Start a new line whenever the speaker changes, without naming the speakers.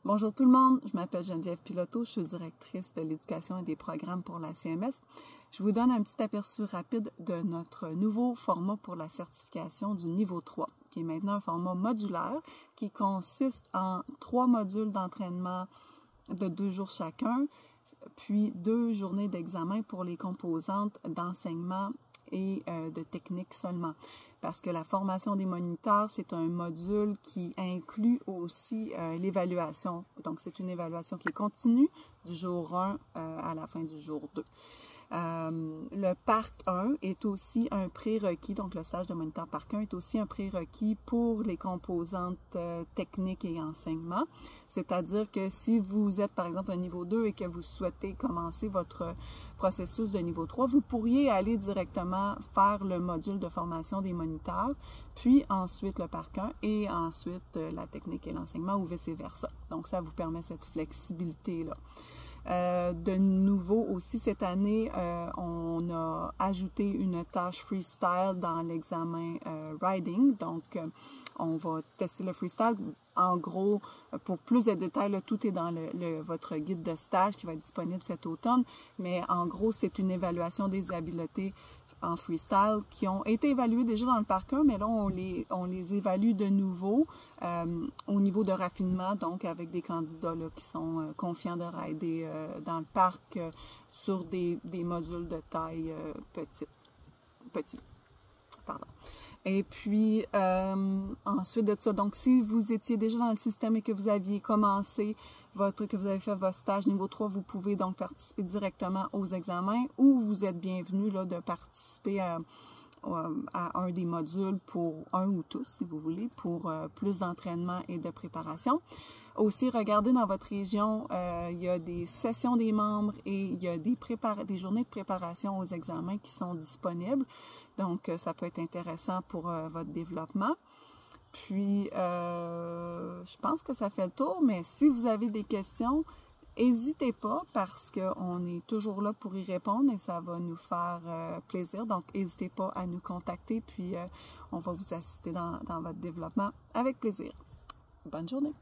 Bonjour tout le monde, je m'appelle Geneviève Piloteau, je suis directrice de l'éducation et des programmes pour la CMS. Je vous donne un petit aperçu rapide de notre nouveau format pour la certification du niveau 3, qui est maintenant un format modulaire qui consiste en 3 modules d'entraînement de 2 jours chacun, puis 2 journées d'examen pour les composantes d'enseignement et de technique seulement. Parce que la formation des moniteurs, c'est un module qui inclut aussi l'évaluation. Donc, c'est une évaluation qui est continue du jour 1 à la fin du jour 2. Le PARC 1 est aussi un prérequis, donc le stage de moniteur PARC 1 est aussi un prérequis pour les composantes techniques et enseignement. C'est-à-dire que si vous êtes par exemple à niveau 2 et que vous souhaitez commencer votre processus de niveau 3, vous pourriez aller directement faire le module de formation des moniteurs, puis ensuite le PARC 1 et ensuite la technique et l'enseignement ou vice-versa. Donc ça vous permet cette flexibilité-là. De nouveau aussi cette année, on a ajouté une tâche freestyle dans l'examen Riding. Donc, on va tester le freestyle. En gros, pour plus de détails, là, tout est dans votre guide de stage qui va être disponible cet automne. Mais en gros, c'est une évaluation des habiletés en freestyle qui ont été évalués déjà dans le PARC 1, mais là, on les évalue de nouveau au niveau de raffinement, donc avec des candidats là, qui sont confiants de rider dans le parc sur des modules de taille petite. Pardon. Et puis, ensuite de ça, donc si vous étiez déjà dans le système et que vous aviez commencé que vous avez fait votre stage niveau 3, vous pouvez donc participer directement aux examens ou vous êtes bienvenu là, de participer à un des modules pour un ou tous, si vous voulez, pour plus d'entraînement et de préparation. Aussi, regardez dans votre région, il y a des sessions des membres et il y a des journées de préparation aux examens qui sont disponibles. Donc, ça peut être intéressant pour votre développement. Puis, je pense que ça fait le tour, mais si vous avez des questions, n'hésitez pas parce qu'on est toujours là pour y répondre et ça va nous faire plaisir. Donc, n'hésitez pas à nous contacter, puis on va vous assister dans votre développement avec plaisir. Bonne journée!